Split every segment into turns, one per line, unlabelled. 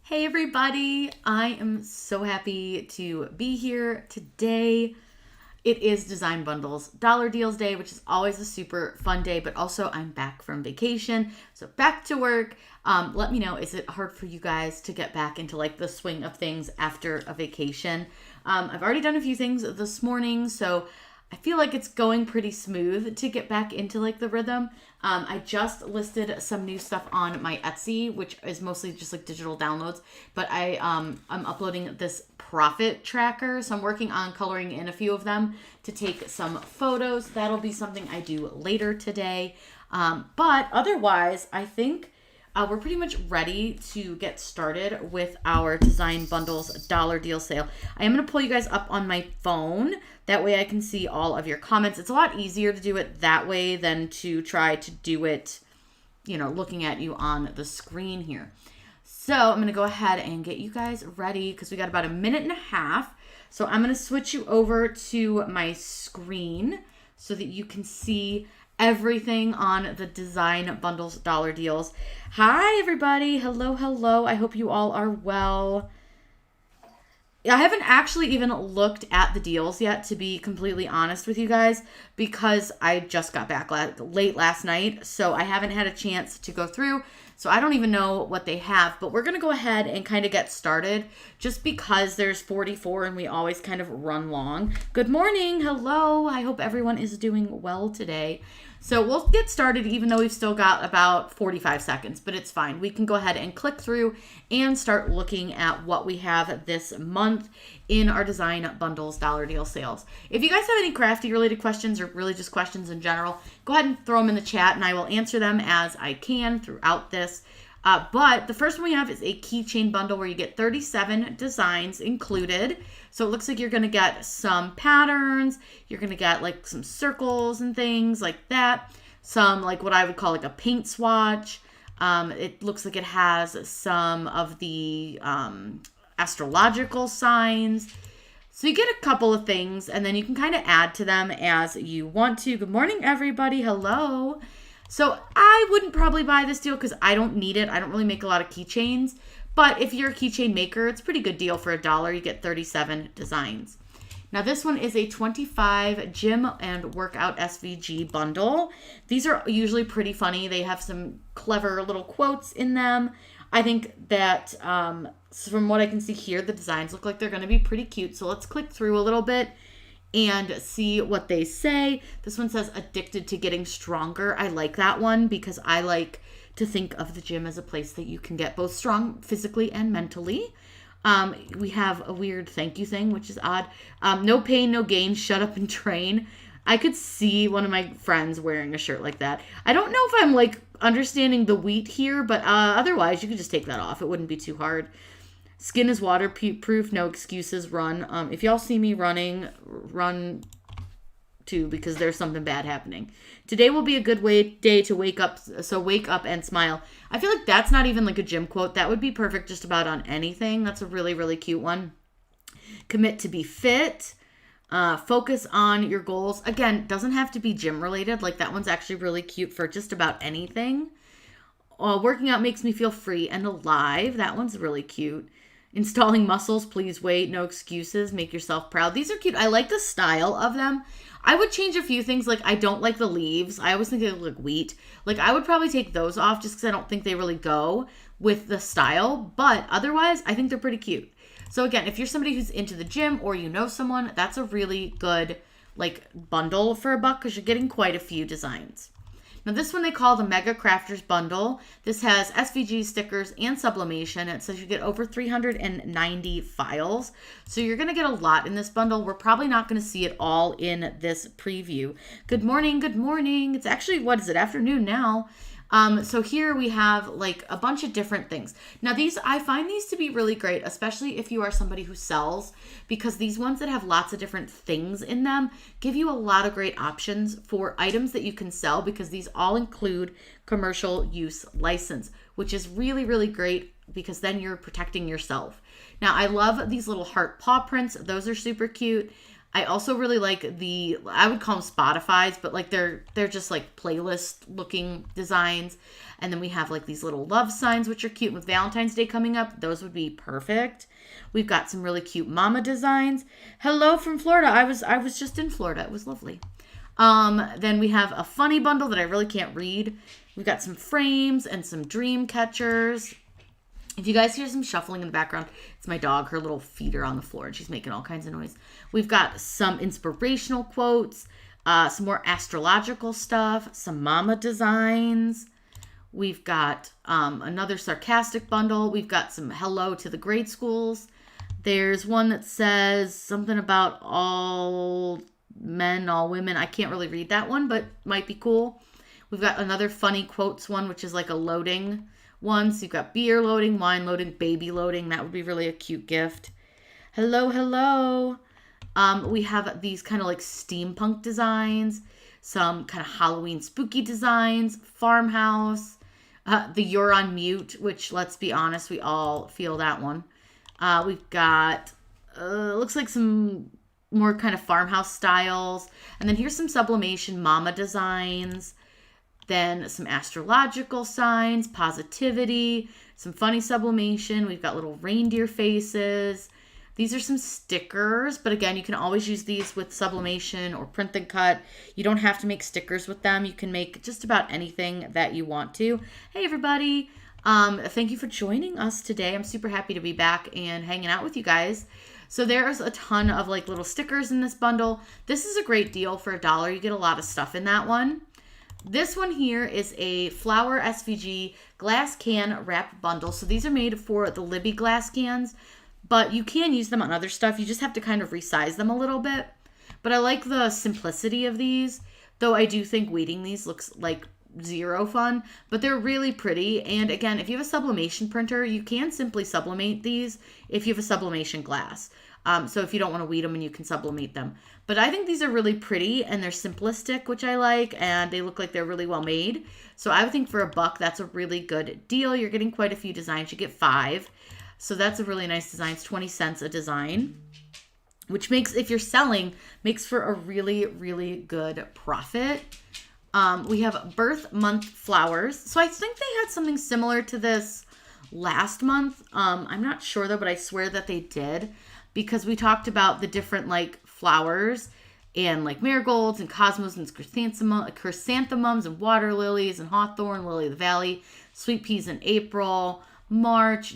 Hey everybody, I am so happy to be here today. It is Design Bundles Dollar Deals Day, which is always a super fun day, but also I'm back from vacation, so back to work. Let me know, is it hard for you guys to get back into like the swing of things after a vacation? I've already done a few things this morning, so I feel like it's going pretty smooth to get back into like the rhythm. I just listed some new stuff on my Etsy, which is mostly just like digital downloads, but I'm uploading this profit tracker. So I'm working on coloring in a few of them to take some photos. That'll be something I do later today. But otherwise, I think we're pretty much ready to get started with our Design Bundles dollar deal sale. I am going to pull you guys up on my phone. That way I can see all of your comments. It's a lot easier to do it that way than to try to do it, looking at you on the screen here. So I'm going to go ahead and get you guys ready because we got about a minute and a half. So I'm going to switch you over to my screen so that you can see everything on the Design Bundles dollar deals. Hi, everybody. Hello. I hope you all are well. I haven't actually even looked at the deals yet, to be completely honest with you guys, because I just got back late last night, so I haven't had a chance to go through, so I don't even know what they have, but we're going to go ahead and kind of get started, just because there's 44 and we always kind of run long. Good morning. Hello. I hope everyone is doing well today. So we'll get started even though we've still got about 45 seconds, but it's fine. We can go ahead and click through and start looking at what we have this month in our Design Bundles dollar deal sales. If you guys have any crafty related questions or really just questions in general, go ahead and throw them in the chat and I will answer them as I can throughout this. But the first one we have is a Keychain Bundle where you get 37 designs included. So it looks like you're going to get some patterns. You're going to get like some circles and things like that. Some like what I would call like a paint swatch. It looks like it has some of the astrological signs. So you get a couple of things and then you can kind of add to them as you want to. Good morning, everybody. Hello. So I wouldn't probably buy this deal because I don't need it. I don't really make a lot of keychains. But if you're a keychain maker, it's a pretty good deal for $1. You get 37 designs. Now this one is a 25 gym and workout SVG bundle. These are usually pretty funny. They have some clever little quotes in them. I think that from what I can see here, the designs look like they're going to be pretty cute. So let's click through a little bit and see what they say. This one says addicted to getting stronger. I like that one because I like to think of the gym as a place that you can get both strong physically and mentally. We have a weird thank you thing, which is odd. No pain, no gain, shut up and train. I could see one of my friends wearing a shirt like that. I don't know if I'm like understanding the wheat here, but otherwise you could just take that off. It wouldn't be too hard. Skin is waterproof, no excuses, run. If y'all see me running, run too because there's something bad happening. Today will be a good day to wake up, so wake up and smile. I feel like that's not even like a gym quote. That would be perfect just about on anything. That's a really, really cute one. Commit to be fit. Focus on your goals. Again, doesn't have to be gym related. Like that one's actually really cute for just about anything. Working out makes me feel free and alive. That one's really cute. Installing muscles, please wait, no excuses, make yourself proud. These are cute. I like the style of them. I would change a few things. Like, I don't like the leaves. I always think they look like wheat. Like, I would probably take those off just because I don't think they really go with the style. But otherwise, I think they're pretty cute. So again, if you're somebody who's into the gym or you know someone, that's a really good, like, bundle for $1 because you're getting quite a few designs. Now this one they call the Mega Crafters Bundle. This has SVG stickers and sublimation. It says you get over 390 files. So you're going to get a lot in this bundle. We're probably not going to see it all in this preview. Good morning. Good morning. It's actually, what is it? Afternoon now. So here we have like a bunch of different things. Now I find these to be really great, especially if you are somebody who sells, because these ones that have lots of different things in them give you a lot of great options for items that you can sell, because these all include commercial use license, which is really, really great because then you're protecting yourself. Now I love these little heart paw prints. Those are super cute. I also really like I would call them Spotify's, but like they're just like playlist looking designs. And then we have like these little love signs, which are cute. With Valentine's Day coming up, those would be perfect. We've got some really cute mama designs. Hello from Florida. I was just in Florida. It was lovely. Then we have a funny bundle that I really can't read. We've got some frames and some dream catchers. If you guys hear some shuffling in the background, it's my dog. Her little feet are on the floor and she's making all kinds of noise. We've got some inspirational quotes, some more astrological stuff, some mama designs. We've got another sarcastic bundle. We've got some hello to the grade schools. There's one that says something about all men, all women. I can't really read that one, but might be cool. We've got another funny quotes one, which is like a loading one. So you've got beer loading, wine loading, baby loading. That would be really a cute gift. Hello, hello. We have these kind of like steampunk designs, some kind of Halloween spooky designs, farmhouse, the You're on Mute, which, let's be honest, we all feel that one. We've got, looks like some more kind of farmhouse styles. And then here's some sublimation mama designs. Then some astrological signs, positivity, some funny sublimation. We've got little reindeer faces. These are some stickers, but again, you can always use these with sublimation or print and cut. You don't have to make stickers with them. You can make just about anything that you want to. Hey, everybody. Thank you for joining us today. I'm super happy to be back and hanging out with you guys. So there's a ton of like little stickers in this bundle. This is a great deal for $1. You get a lot of stuff in that one. This one here is a flower SVG glass can wrap bundle. So these are made for the Libby glass cans, but you can use them on other stuff. You just have to kind of resize them a little bit. But I like the simplicity of these, though I do think weeding these looks like zero fun, but they're really pretty. And again, if you have a sublimation printer, you can simply sublimate these if you have a sublimation glass. So if you don't want to weed them, and you can sublimate them. But I think these are really pretty and they're simplistic, which I like, and they look like they're really well made. So I would think for $1, that's a really good deal. You're getting quite a few designs. You get 5. So that's a really nice design. It's 20 cents a design, which makes, if you're selling, makes for a really, really good profit. We have birth month flowers. So I think they had something similar to this last month. I'm not sure though, but I swear that they did, because we talked about the different like flowers and like marigolds and cosmos and chrysanthemums and water lilies and hawthorn, lily of the valley, sweet peas in April, March,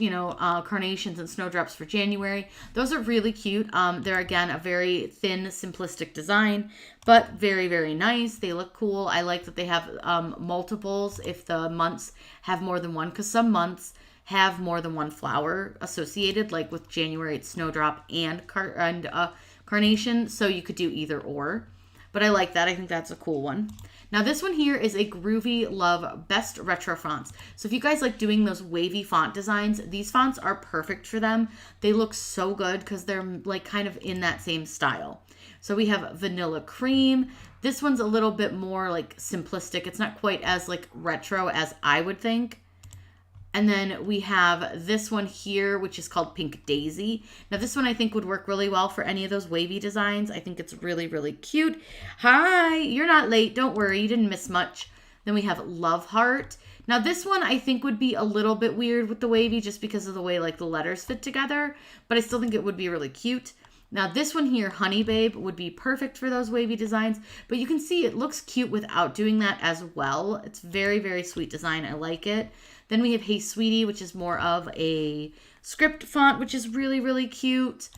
carnations and snowdrops for January. Those are really cute. They're, again, a very thin, simplistic design, but very, very nice. They look cool. I like that they have multiples if the months have more than one, because some months have more than one flower associated, like with January, it's snowdrop and carnation, so you could do either or. But I like that. I think that's a cool one. Now this one here is a Groovy Love Best Retro Fonts. So if you guys like doing those wavy font designs, these fonts are perfect for them. They look so good because they're like kind of in that same style. So we have Vanilla Cream. This one's a little bit more like simplistic. It's not quite as like retro as I would think. And then we have this one here, which is called Pink Daisy. Now this one I think would work really well for any of those wavy designs. I think it's really, really cute. Hi, you're not late. Don't worry, you didn't miss much. Then we have Love Heart. Now this one I think would be a little bit weird with the wavy just because of the way like the letters fit together, but I still think it would be really cute. Now this one here, Honey Babe, would be perfect for those wavy designs, but you can see it looks cute without doing that as well. It's very, very sweet design. I like it. Then we have Hey Sweetie, which is more of a script font, which is really, really cute.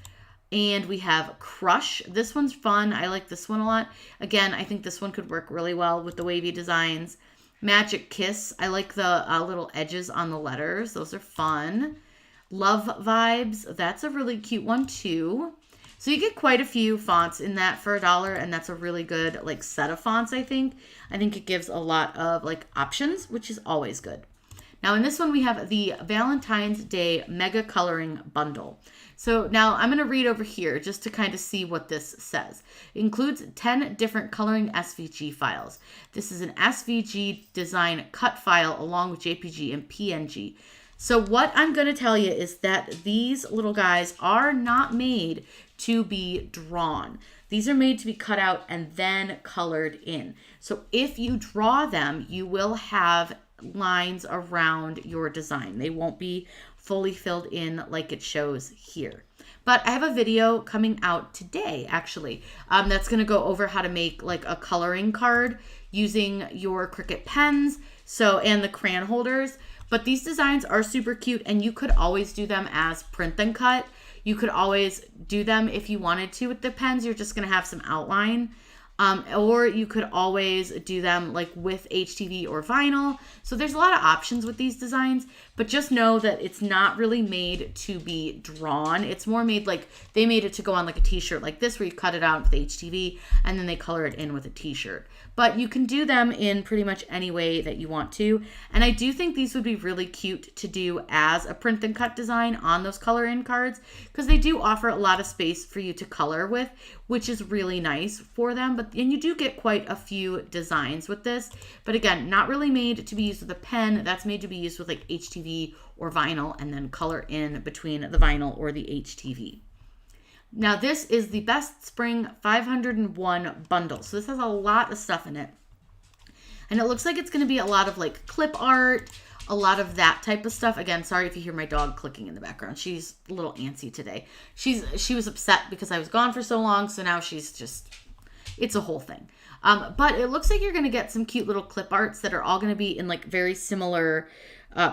And we have Crush. This one's fun. I like this one a lot. Again, I think this one could work really well with the wavy designs. Magic Kiss. I like the little edges on the letters. Those are fun. Love Vibes. That's a really cute one too. So you get quite a few fonts in that for $1, and that's a really good like set of fonts, I think. I think it gives a lot of like options, which is always good. Now in this one, we have the Valentine's Day Mega Coloring Bundle. So now I'm going to read over here just to kind of see what this says. It includes 10 different coloring SVG files. This is an SVG design cut file along with JPG and PNG. So what I'm going to tell you is that these little guys are not made to be drawn. These are made to be cut out and then colored in. So if you draw them, you will have lines around your design. They won't be fully filled in like it shows here. But I have a video coming out today, actually, that's going to go over how to make like a coloring card using your Cricut pens, and the crayon holders. But these designs are super cute, and you could always do them as print and cut. You could always do them if you wanted to with the pens. You're just going to have some outline. Or you could always do them like with HTV or vinyl. So there's a lot of options with these designs, but just know that it's not really made to be drawn. It's more made like they made it to go on like a t-shirt like this, where you cut it out with HTV and then they color it in with a t-shirt. But you can do them in pretty much any way that you want to. And I do think these would be really cute to do as a print and cut design on those color in cards, because they do offer a lot of space for you to color with, which is really nice for them. And you do get quite a few designs with this. But again, not really made to be used with a pen. That's made to be used with like HTV or vinyl, and then color in between the vinyl or the HTV. Now this is the Best Spring 501 bundle. So this has a lot of stuff in it. And it looks like it's going to be a lot of like clip art, a lot of that type of stuff. Again, sorry if you hear my dog clicking in the background. She's a little antsy today. She was upset because I was gone for so long. So now she's just, it's a whole thing. But it looks like you're going to get some cute little clip arts that are all going to be in like very similar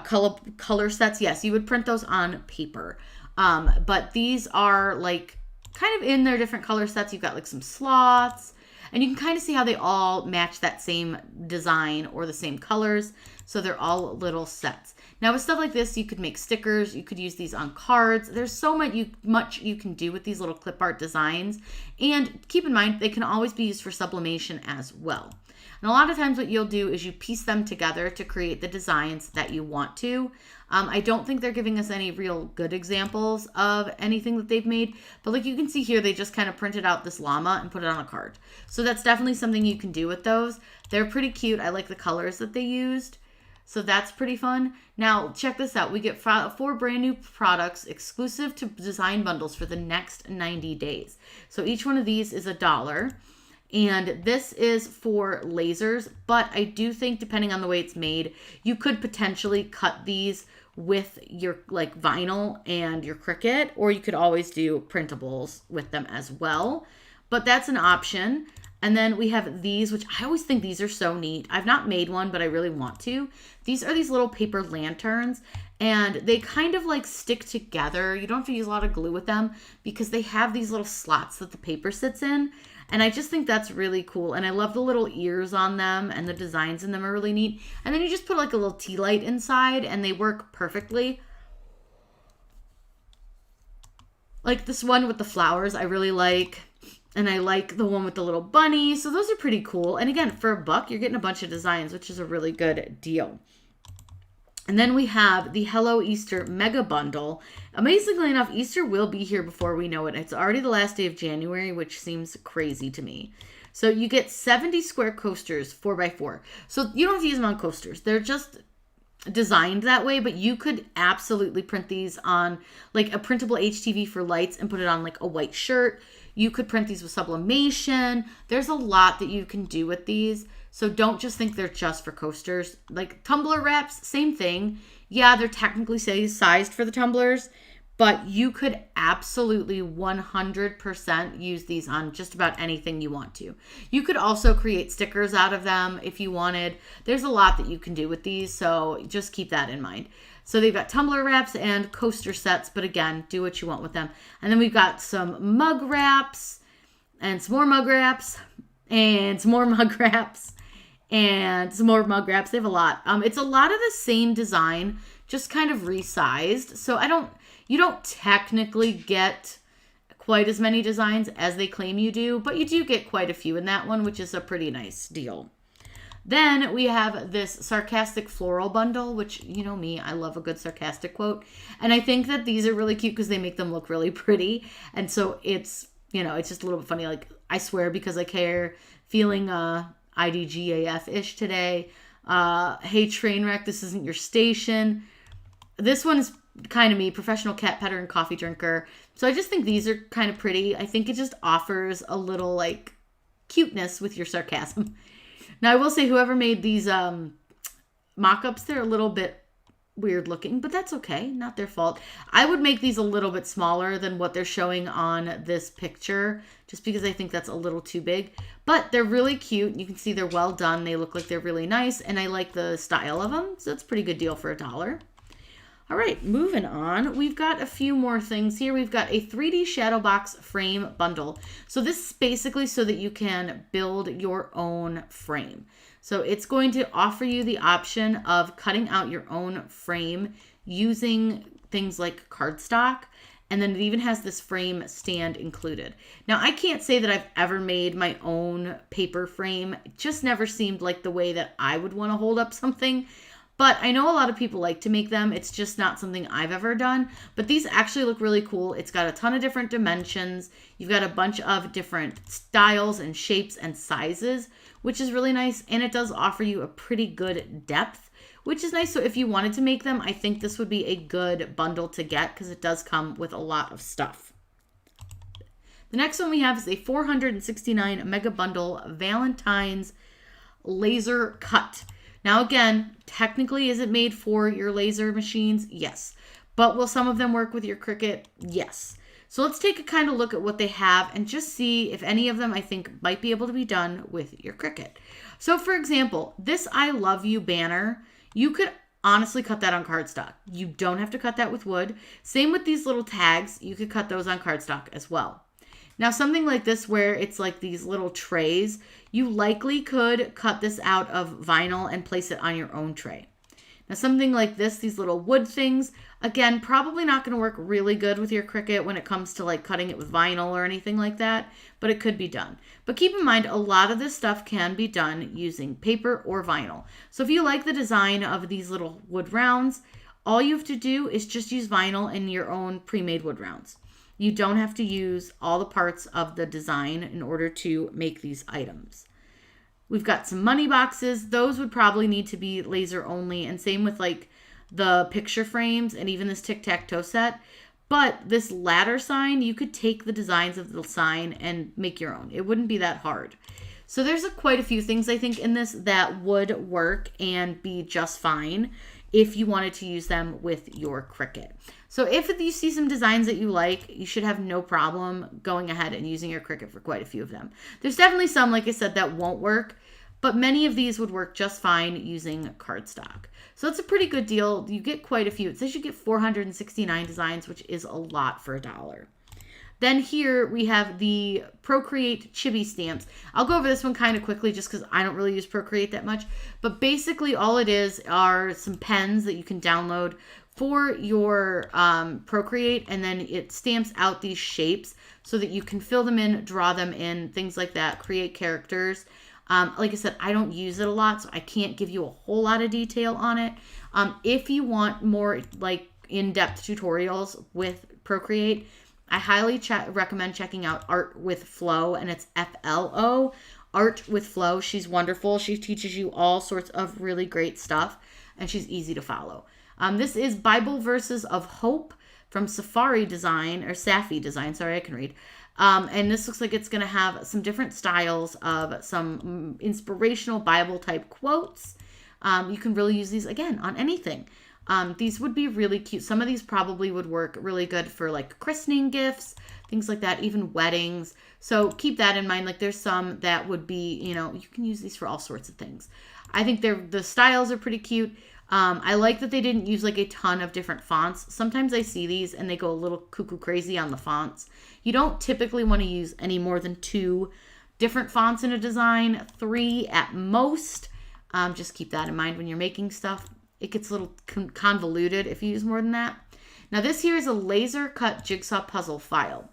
color sets. Yes, you would print those on paper. But these are like kind of in their different color sets. You've got like some sloths, and you can kind of see how they all match that same design or the same colors. So they're all little sets. Now with stuff like this, you could make stickers. You could use these on cards. There's so much you can do with these little clip art designs. And keep in mind, they can always be used for sublimation as well. And a lot of times what you'll do is you piece them together to create the designs that you want to. I don't think they're giving us any real good examples of anything that they've made, but like you can see here, they just kind of printed out this llama and put it on a card. So that's definitely something you can do with those. They're pretty cute. I like the colors that they used. So that's pretty fun. Now check this out. We get 4 brand new products exclusive to design bundles for the next 90 days. So each one of these is $1. And this is for lasers, but I do think depending on the way it's made, you could potentially cut these with your like vinyl and your Cricut, or you could always do printables with them as well. But that's an option. And then we have these, which I always think these are so neat. I've not made one, but I really want to. These are these little paper lanterns, and they kind of like stick together. You don't have to use a lot of glue with them because they have these little slots that the paper sits in. And I just think that's really cool. And I love the little ears on them, and the designs in them are really neat. And then you just put like a little tea light inside and they work perfectly. Like this one with the flowers, I really like. And I like the one with the little bunny. So those are pretty cool. And again, for $1, you're getting a bunch of designs, which is a really good deal. And then we have the Hello Easter Mega Bundle. Amazingly enough, Easter will be here before we know it. It's already the last day of January, which seems crazy to me. So you get 70 square coasters, 4x4. So you don't have to use them on coasters. They're just designed that way, but you could absolutely print these on like a printable HTV for lights and put it on like a white shirt. You could print these with sublimation. There's a lot that you can do with these. So don't just think they're just for coasters. Like tumbler wraps, same thing. Yeah, they're technically sized for the tumblers, but you could absolutely 100% use these on just about anything you want to. You could also create stickers out of them if you wanted. There's a lot that you can do with these, so just keep that in mind. So they've got tumbler wraps and coaster sets, but again, do what you want with them. And then we've got some mug wraps and some more mug wraps and some more mug wraps and some more mug wraps. They have a lot. It's a lot of the same design, just kind of resized. So you don't technically get quite as many designs as they claim you do, but you do get quite a few in that one, which is a pretty nice deal. Then we have this sarcastic floral bundle, which, you know me, I love a good sarcastic quote. And I think that these are really cute because they make them look really pretty. And so it's, it's just a little bit funny. Like, I swear because I care, feeling IDGAF-ish today. Hey, train wreck, this isn't your station. This one is kind of me, professional cat petter and coffee drinker. So I just think these are kind of pretty. I think it just offers a little like cuteness with your sarcasm. Now I will say whoever made these mock-ups, they're a little bit weird looking, but that's okay. Not their fault. I would make these a little bit smaller than what they're showing on this picture, just because I think that's a little too big. But they're really cute. You can see they're well done. They look like they're really nice, and I like the style of them. So that's a pretty good deal for $1. All right, moving on. We've got a few more things here. We've got a 3D shadow box frame bundle. So this is basically so that you can build your own frame. So it's going to offer you the option of cutting out your own frame using things like cardstock. And then it even has this frame stand included. Now, I can't say that I've ever made my own paper frame. It just never seemed like the way that I would want to hold up something. But I know a lot of people like to make them. It's just not something I've ever done. But these actually look really cool. It's got a ton of different dimensions. You've got a bunch of different styles and shapes and sizes, which is really nice. And it does offer you a pretty good depth, which is nice. So if you wanted to make them, I think this would be a good bundle to get because it does come with a lot of stuff. The next one we have is a 469 mega bundle Valentines laser cut. Now, again, technically, is it made for your laser machines? Yes. But will some of them work with your Cricut? Yes. So let's take a kind of look at what they have and just see if any of them I think might be able to be done with your Cricut. So, for example, this I love you banner, you could honestly cut that on cardstock. You don't have to cut that with wood. Same with these little tags. You could cut those on cardstock as well. Now, something like this where it's like these little trays, you likely could cut this out of vinyl and place it on your own tray. Now, something like this, these little wood things, again, probably not going to work really good with your Cricut when it comes to like cutting it with vinyl or anything like that, but it could be done. But keep in mind, a lot of this stuff can be done using paper or vinyl. So if you like the design of these little wood rounds, all you have to do is just use vinyl and your own pre-made wood rounds. You don't have to use all the parts of the design in order to make these items. We've got some money boxes. Those would probably need to be laser only, and same with like the picture frames and even this tic-tac-toe set. But this ladder sign, you could take the designs of the sign and make your own. It wouldn't be that hard. So there's quite a few things I think in this that would work and be just fine if you wanted to use them with your Cricut. So if you see some designs that you like, you should have no problem going ahead and using your Cricut for quite a few of them. There's definitely some, like I said, that won't work, but many of these would work just fine using cardstock. So it's a pretty good deal. You get quite a few. It says you get 469 designs, which is a lot for $1. Then here we have the Procreate Chibi stamps. I'll go over this one kind of quickly just because I don't really use Procreate that much. But basically all it is are some pens that you can download for your Procreate, and then it stamps out these shapes so that you can fill them in, draw them in, things like that, create characters. Like I said, I don't use it a lot, so I can't give you a whole lot of detail on it. If you want more like in-depth tutorials with Procreate, I highly recommend checking out Art with Flo, and it's FLO. Art with Flo. She's wonderful. She teaches you all sorts of really great stuff, and she's easy to follow. This is Bible Verses of Hope from Safari Design, or Safi Design. Sorry, I can read. And this looks like it's going to have some different styles of some inspirational Bible type quotes. You can really use these, again, on anything. These would be really cute. Some of these probably would work really good for like christening gifts, things like that, even weddings. So keep that in mind. Like there's some that would be, you know, you can use these for all sorts of things. I think the styles are pretty cute. I like that they didn't use like a ton of different fonts. Sometimes I see these and they go a little cuckoo crazy on the fonts. You don't typically want to use any more than 2 different fonts in a design, 3 at most. Just keep that in mind when you're making stuff. It gets a little convoluted if you use more than that. Now this here is a laser cut jigsaw puzzle file.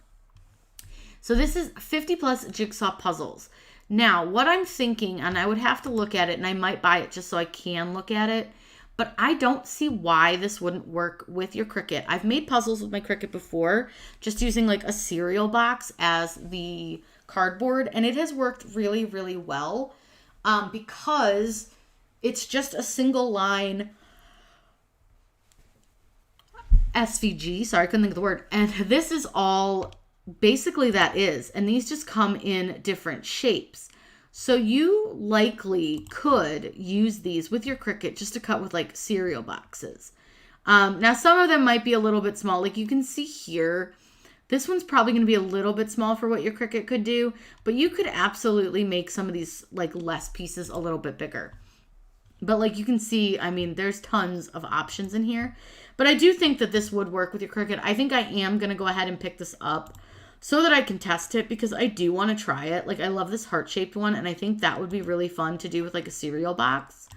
So this is 50 plus jigsaw puzzles. Now what I'm thinking, and I would have to look at it, and I might buy it just so I can look at it, but I don't see why this wouldn't work with your Cricut. I've made puzzles with my Cricut before, just using like a cereal box as the cardboard, and it has worked really, really well because it's just a single line. SVG. Sorry, I couldn't think of the word. And this is all basically that is. And these just come in different shapes. So you likely could use these with your Cricut just to cut with like cereal boxes. Now, some of them might be a little bit small. Like you can see here, this one's probably going to be a little bit small for what your Cricut could do. But you could absolutely make some of these like less pieces a little bit bigger. But like you can see, I mean, there's tons of options in here. But I do think that this would work with your Cricut. I think I am going to go ahead and pick this up so that I can test it because I do want to try it. Like I love this heart-shaped one and I think that would be really fun to do with like a cereal box.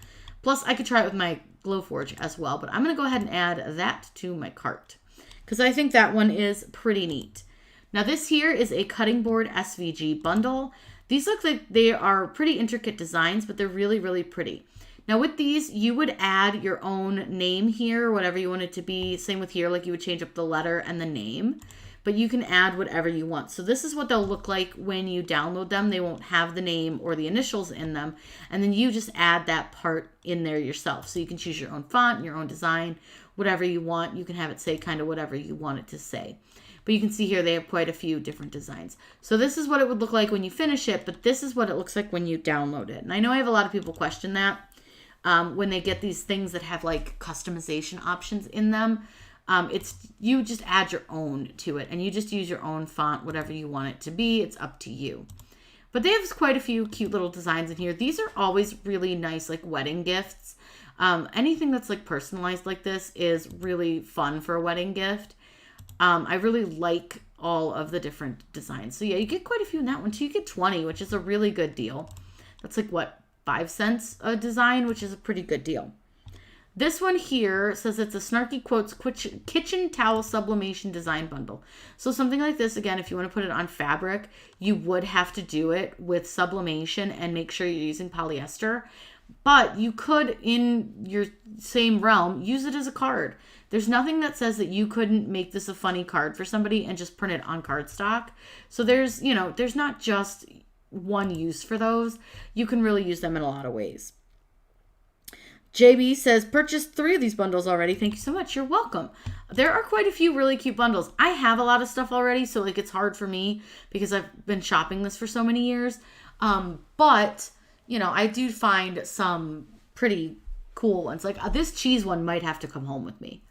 Plus I could try it with my Glowforge as well, but I'm going to go ahead and add that to my cart because I think that one is pretty neat. Now this here is a cutting board SVG bundle. These look like they are pretty intricate designs, but they're really, really pretty. Now with these, you would add your own name here, whatever you want it to be. Same with here, like you would change up the letter and the name. But you can add whatever you want. So this is what they'll look like when you download them. They won't have the name or the initials in them. And then you just add that part in there yourself. So you can choose your own font, your own design, whatever you want. You can have it say kind of whatever you want it to say. But you can see here they have quite a few different designs. So this is what it would look like when you finish it. But this is what it looks like when you download it. And I know I have a lot of people question that when they get these things that have like customization options in them. It's you just add your own to it and you just use your own font, whatever you want it to be. It's up to you. But they have quite a few cute little designs in here. These are always really nice, like wedding gifts. Anything that's like personalized like this is really fun for a wedding gift. I really like all of the different designs. So yeah, you get quite a few in that one too. You get 20, which is a really good deal. That's like what, 5 cents a design, which is a pretty good deal. This one here says it's a Snarky Quotes Kitchen Towel Sublimation Design Bundle. So something like this, again, if you want to put it on fabric, you would have to do it with sublimation and make sure you're using polyester. But you could, in your same realm, use it as a card. There's nothing that says that you couldn't make this a funny card for somebody and just print it on cardstock. So there's, you know, there's not just one use for those. You can really use them in a lot of ways. JB says, purchased 3 of these bundles already. Thank you so much. You're welcome. There are quite a few really cute bundles. I have a lot of stuff already, so like it's hard for me because I've been shopping this for so many years. But, you know, I do find some pretty cool ones. Like this cheese one might have to come home with me.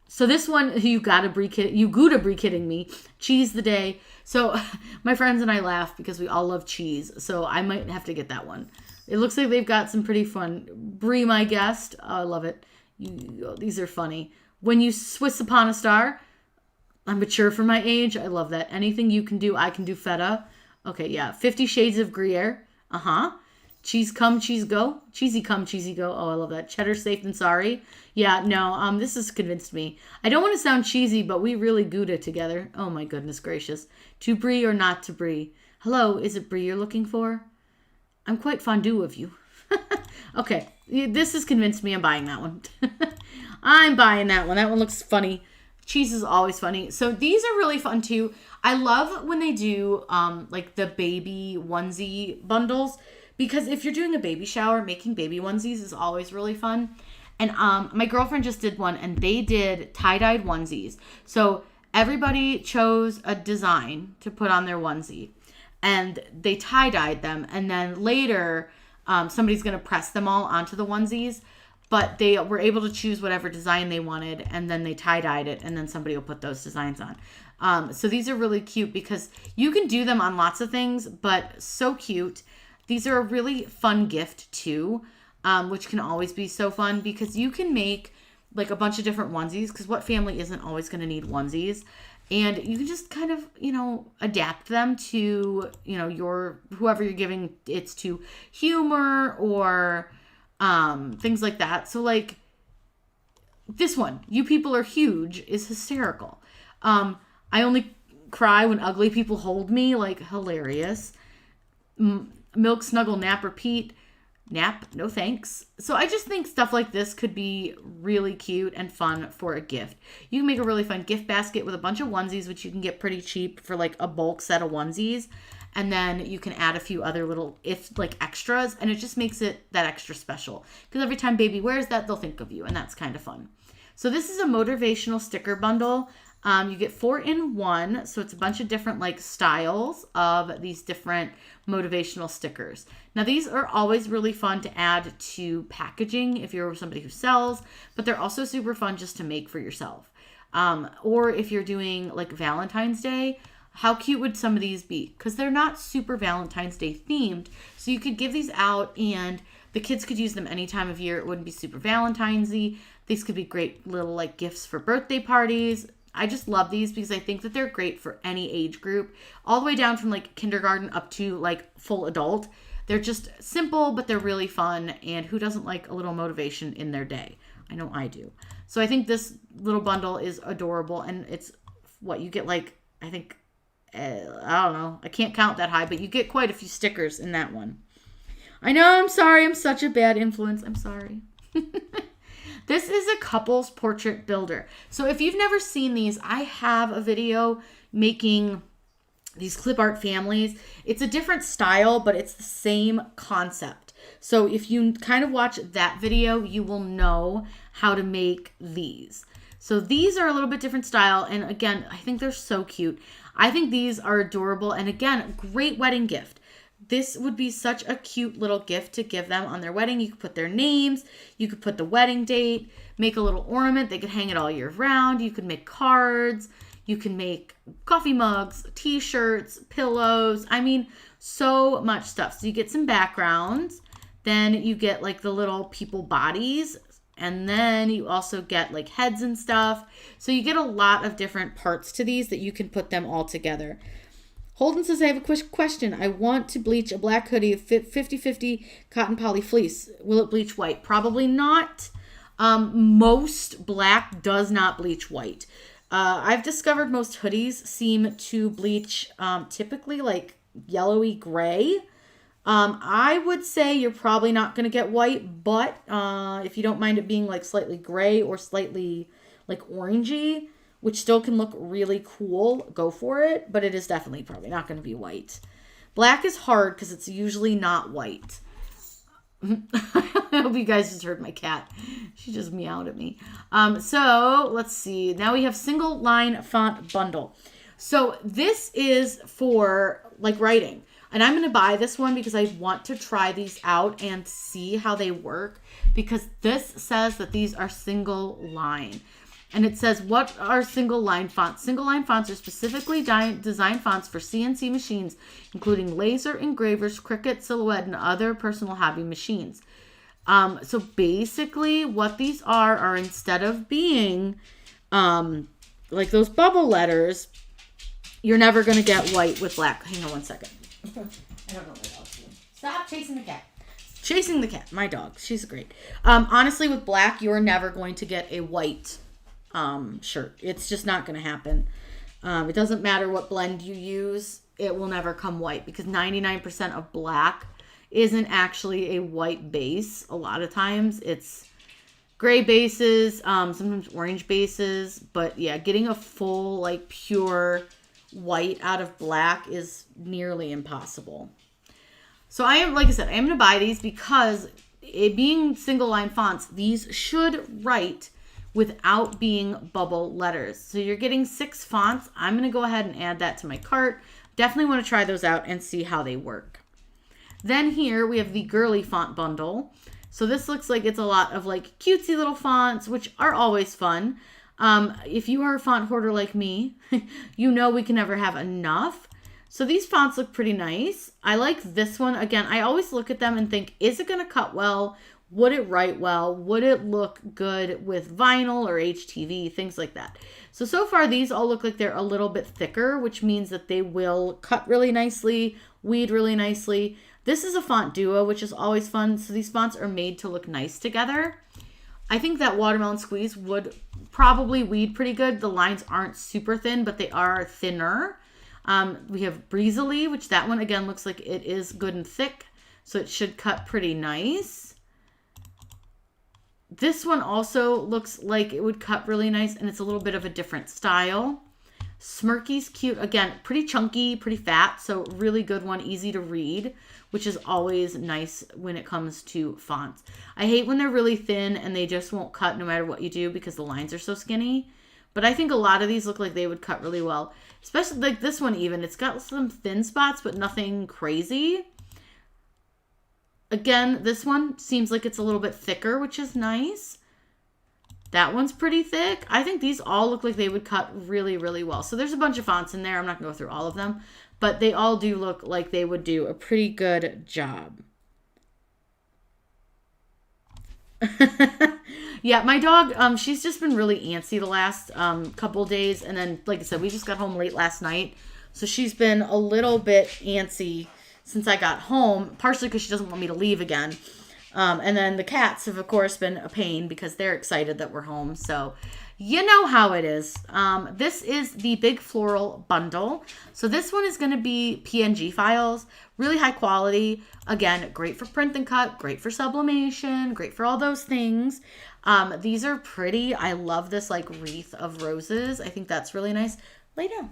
So this one, you gotta be kidding me. Cheese the day. So my friends and I laugh because we all love cheese. So I might have to get that one. It looks like they've got some pretty fun. Brie, my guest. Oh, I love it. These are funny. When you Swiss upon a star. I'm mature for my age. I love that. Anything you can do, I can do feta. Okay, yeah. 50 Shades of Gruyere. Cheese come, cheese go. Cheesy come, cheesy go. Oh, I love that. Cheddar safe than sorry. Yeah, no, this has convinced me. I don't want to sound cheesy, but we really Gouda together. Oh my goodness gracious. To brie or not to brie? Hello, is it brie you're looking for? I'm quite fondue of you. Okay, this has convinced me. I'm buying that one. I'm buying that one. That one looks funny. Cheese is always funny. So these are really fun too. I love when they do like the baby onesie bundles. Because if you're doing a baby shower, making baby onesies is always really fun. And my girlfriend just did one, and they did tie-dyed onesies. So everybody chose a design to put on their onesie, and they tie-dyed them. And then later, somebody's going to press them all onto the onesies. But they were able to choose whatever design they wanted, and then they tie-dyed it, and then somebody will put those designs on. So these are really cute because you can do them on lots of things, but so cute. These are a really fun gift too, which can always be so fun because you can make like a bunch of different onesies because what family isn't always going to need onesies? And you can just kind of, you know, adapt them to, you know, whoever you're giving it to, humor or things like that. So like this one, You People Are Huge, is hysterical. I only cry when ugly people hold me, like hilarious. Milk, snuggle, nap, repeat. Nap, no thanks. So I just think stuff like this could be really cute and fun for a gift. You can make a really fun gift basket with a bunch of onesies, which you can get pretty cheap for like a bulk set of onesies. And then you can add a few other little extras, and it just makes it that extra special. Because every time baby wears that, they'll think of you, and that's kind of fun. So this is a motivational sticker bundle. You get 4 in 1, so it's a bunch of different styles of these different motivational stickers. Now these are always really fun to add to packaging if you're somebody who sells, but they're also super fun just to make for yourself. Or if you're doing Valentine's Day, how cute would some of these be? Because they're not super Valentine's Day themed, so you could give these out and the kids could use them any time of year. It wouldn't be super Valentine's-y. These could be great little gifts for birthday parties. I just love these because I think that they're great for any age group, all the way down from kindergarten up to full adult. They're just simple, but they're really fun. And who doesn't like a little motivation in their day? I know I do. So I think this little bundle is adorable. And it's what you get I think, I don't know. I can't count that high, but you get quite a few stickers in that one. I know, I'm sorry. I'm such a bad influence. I'm sorry. This is a couples portrait builder. So if you've never seen these, I have a video making these clip art families. It's a different style, but it's the same concept. So if you kind of watch that video, you will know how to make these. So these are a little bit different style. And again, I think they're so cute. I think these are adorable. And again, great wedding gift. This would be such a cute little gift to give them on their wedding. You could put their names. You could put the wedding date. Make a little ornament. They could hang it all year round. You could make cards. You can make coffee mugs, t-shirts, pillows. I mean, so much stuff. So you get some backgrounds. Then you get the little people bodies. And then you also get heads and stuff. So you get a lot of different parts to these that you can put them all together. Holden says, I have a quick question. I want to bleach a black hoodie of 50-50 cotton poly fleece. Will it bleach white? Probably not. Most black does not bleach white. I've discovered most hoodies seem to bleach typically yellowy gray. I would say you're probably not going to get white, but if you don't mind it being slightly gray or slightly orangey, which still can look really cool, go for it. But it is definitely probably not going to be white. Black is hard because it's usually not white. I hope you guys just heard my cat. She just meowed at me. So let's see. Now we have single line font bundle. So this is for writing. And I'm going to buy this one because I want to try these out and see how they work. Because this says that these are single line. And it says, what are single line fonts? Single line fonts are specifically designed fonts for CNC machines, including laser engravers, Cricut, Silhouette, and other personal hobby machines. So basically what these are instead of being those bubble letters, you're never going to get white with black. Hang on one second. I don't know what else to do. Stop chasing the cat. Chasing the cat. My dog. She's great. Honestly, with black, you're never going to get a white shirt. It's just not going to happen. It doesn't matter what blend you use. It will never come white because 99% of black isn't actually a white base. A lot of times it's gray bases, sometimes orange bases. But yeah, getting a full pure white out of black is nearly impossible. So I am, like I said, I am going to buy these because it being single line fonts, these should write without being bubble letters. So you're getting 6 fonts. I'm going to go ahead and add that to my cart. Definitely want to try those out and see how they work. Then here we have the girly font bundle. So this looks like it's a lot of cutesy little fonts, which are always fun. If you are a font hoarder like me, you know we can never have enough. So these fonts look pretty nice. I like this one. Again, I always look at them and think, is it going to cut well? Would it write well? Would it look good with vinyl or HTV? Things like that. So far these all look like they're a little bit thicker, which means that they will cut really nicely, weed really nicely. This is a font duo, which is always fun. So these fonts are made to look nice together. I think that watermelon squeeze would probably weed pretty good. The lines aren't super thin, but they are thinner. We have breezily, which that one again looks like it is good and thick. So it should cut pretty nice. This one also looks like it would cut really nice, and it's a little bit of a different style. Smirky's cute. Again, pretty chunky, pretty fat. So really good one, easy to read, which is always nice when it comes to fonts. I hate when they're really thin and they just won't cut no matter what you do because the lines are so skinny. But I think a lot of these look like they would cut really well. Especially like this one even. It's got some thin spots, but nothing crazy. Again, this one seems like it's a little bit thicker, which is nice. That one's pretty thick. I think these all look like they would cut really, really well. So there's a bunch of fonts in there. I'm not going to go through all of them. But they all do look like they would do a pretty good job. Yeah, my dog, she's just been really antsy the last couple days. And then, like I said, we just got home late last night. So she's been a little bit antsy since I got home, partially because she doesn't want me to leave again. And then the cats have, of course, been a pain because they're excited that we're home. So you know how it is. This is the Big Floral Bundle. So this one is going to be PNG files, really high quality. Again, great for print and cut, great for sublimation, great for all those things. These are pretty. I love this like wreath of roses. I think that's really nice. Lay down.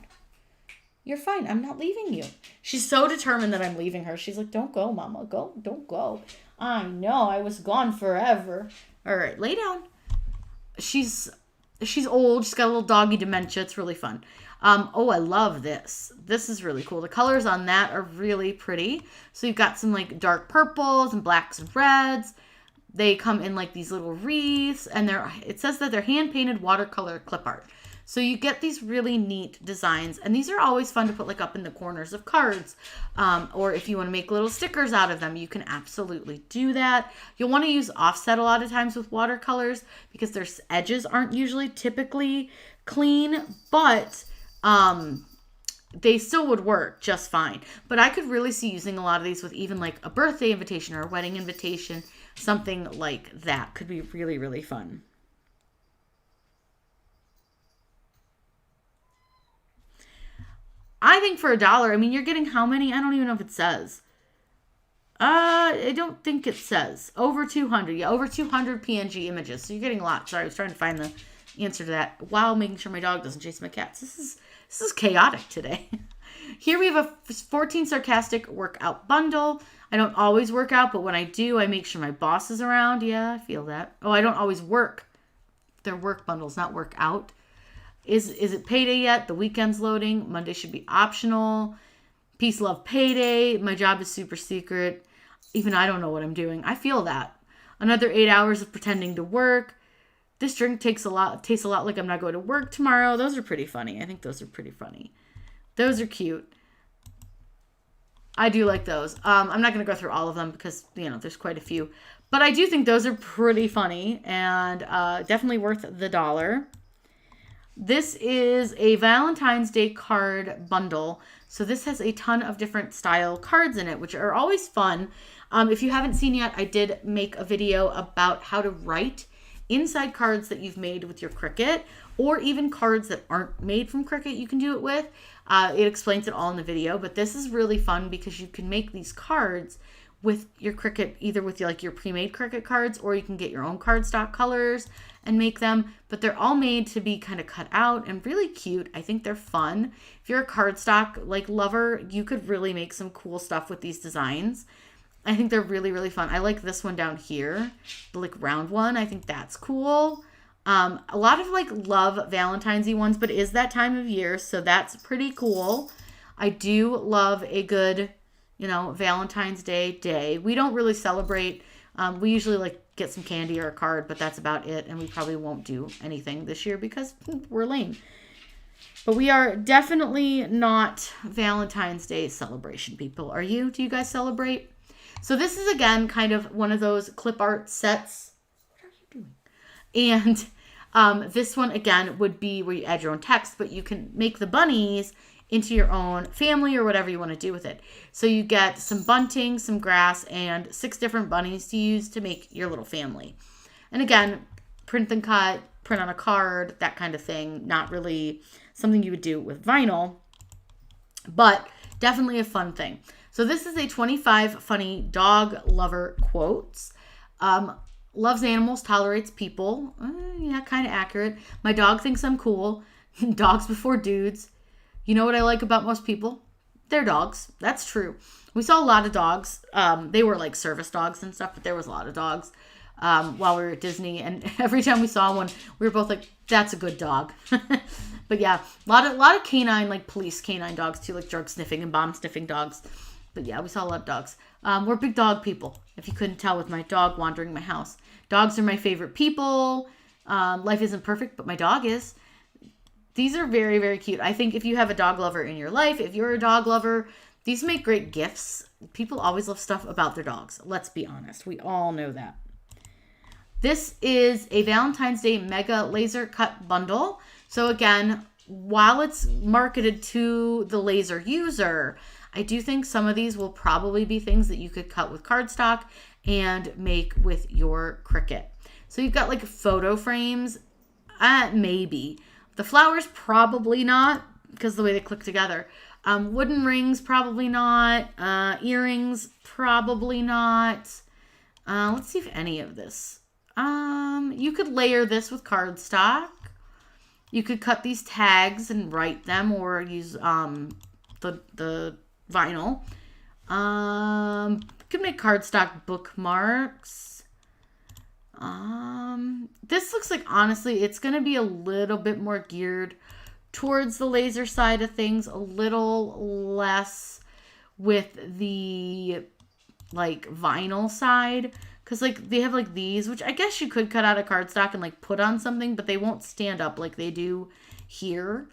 You're fine. I'm not leaving you. She's so determined that I'm leaving her. She's like, don't go, Mama. Go. Don't go. I know. I was gone forever. All right. Lay down. She's old. She's got a little doggy dementia. It's really fun. Oh, I love this. This is really cool. The colors on that are really pretty. So you've got some like dark purples and blacks and reds. They come in like these little wreaths, and it says that they're hand-painted watercolor clip art. So you get these really neat designs, and these are always fun to put like up in the corners of cards, or if you want to make little stickers out of them, you can absolutely do that. You'll want to use offset a lot of times with watercolors because their edges aren't usually typically clean, but they still would work just fine. But I could really see using a lot of these with even like a birthday invitation or a wedding invitation. Something like that could be really, really fun. I think for $1, I mean, you're getting how many? I don't even know if it says. I don't think it says. Over 200. Yeah, over 200 PNG images. So you're getting a lot. Sorry, I was trying to find the answer to that while making sure my dog doesn't chase my cats. This is chaotic today. Here we have a 14 sarcastic workout bundle. I don't always work out, but when I do, I make sure my boss is around. Yeah, I feel that. Oh, I don't always work. They're work bundles, not work out. Is it payday yet? The weekend's loading. Monday should be optional. Peace, love, payday. My job is super secret. Even I don't know what I'm doing. I feel that. Another 8 hours of pretending to work. This drink tastes a lot like I'm not going to work tomorrow. Those are pretty funny. I think those are pretty funny. Those are cute. I do like those. I'm not going to go through all of them because, there's quite a few. But I do think those are pretty funny and definitely worth the $1. This is a Valentine's Day card bundle. So this has a ton of different style cards in it, which are always fun. If you haven't seen yet, I did make a video about how to write inside cards that you've made with your Cricut, or even cards that aren't made from Cricut you can do it with. It explains it all in the video, but this is really fun because you can make these cards with your Cricut, either with your pre-made Cricut cards, or you can get your own cardstock colors and make them, but they're all made to be kind of cut out and really cute. I think they're fun. If you're a cardstock lover, you could really make some cool stuff with these designs. I think they're really, really fun. I like this one down here, the round one. I think that's cool. A lot of love Valentine's-y ones, but it is that time of year, so that's pretty cool. I do love a good, Valentine's Day. We don't really celebrate. We usually get some candy or a card, but that's about it. And we probably won't do anything this year because we're lame. But we are definitely not Valentine's Day celebration people. Are you? Do you guys celebrate? So this is, again, kind of one of those clip art sets. What are you doing? And this one, again, would be where you add your own text, but you can make the bunnies into your own family or whatever you want to do with it. So you get some bunting, some grass, and 6 different bunnies to use to make your little family. And again, print and cut, print on a card, that kind of thing. Not really something you would do with vinyl, but definitely a fun thing. So this is a 25 funny dog lover quotes. Loves animals, tolerates people. Yeah, kind of accurate. My dog thinks I'm cool. Dogs before dudes. You know what I like about most people? They're dogs. That's true. We saw a lot of dogs. They were like service dogs and stuff, but there was a lot of dogs while we were at Disney. And every time we saw one, we were both like, that's a good dog. But yeah, a lot of canine, like police canine dogs too, like drug sniffing and bomb sniffing dogs. But yeah, we saw a lot of dogs. We're big dog people, if you couldn't tell with my dog wandering my house. Dogs are my favorite people. Life isn't perfect, but my dog is. These are very, very cute. I think if you have a dog lover in your life, if you're a dog lover, these make great gifts. People always love stuff about their dogs. Let's be honest. We all know that. This is a Valentine's Day Mega Laser Cut Bundle. So again, while it's marketed to the laser user, I do think some of these will probably be things that you could cut with cardstock and make with your Cricut. So you've got like photo frames, maybe. The flowers, probably not, because the way they click together. Wooden rings, probably not. Earrings, probably not. Let's see if any of this. You could layer this with cardstock. You could cut these tags and write them, or use the vinyl. You could make cardstock bookmarks. This looks like, honestly, it's going to be a little bit more geared towards the laser side of things, a little less with the like vinyl side, because like they have like these, which I guess you could cut out of cardstock and like put on something, but they won't stand up like they do here.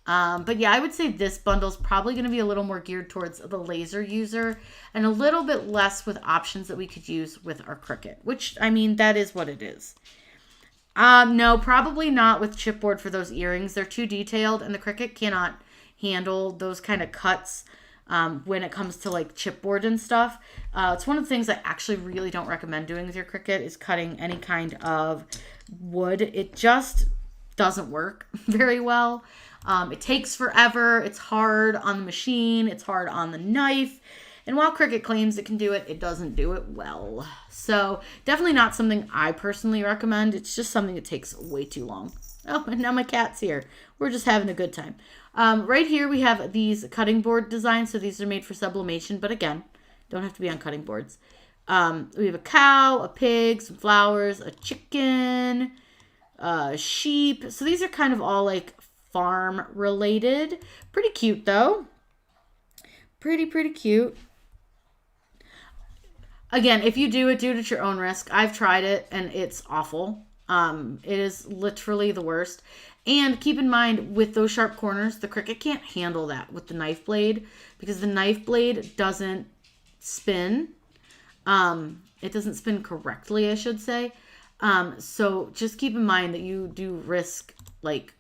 But yeah, I would say this bundle is probably going to be a little more geared towards the laser user and a little bit less with options that we could use with our Cricut, which, I mean, that is what it is. No, probably not with chipboard for those earrings. They're too detailed, and the Cricut cannot handle those kind of cuts when it comes to like chipboard and stuff. It's one of the things I actually really don't recommend doing with your Cricut is cutting any kind of wood. It just doesn't work very well. It takes forever. It's hard on the machine. It's hard on the knife. And while Cricut claims it can do it, it doesn't do it well. So definitely not something I personally recommend. It's just something that takes way too long. Oh, and now my cat's here. We're just having a good time. Right here we have these cutting board designs. So these are made for sublimation, but again, don't have to be on cutting boards. We have a cow, a pig, some flowers, a chicken, sheep. So these are kind of all like farm related. Pretty cute though. Pretty cute. Again, if you do it at your own risk. I've tried it and it's awful. It is literally the worst. And keep in mind, with those sharp corners, the Cricut can't handle that with the knife blade because the knife blade doesn't spin. It doesn't spin correctly, I should say. So just keep in mind that you do risk like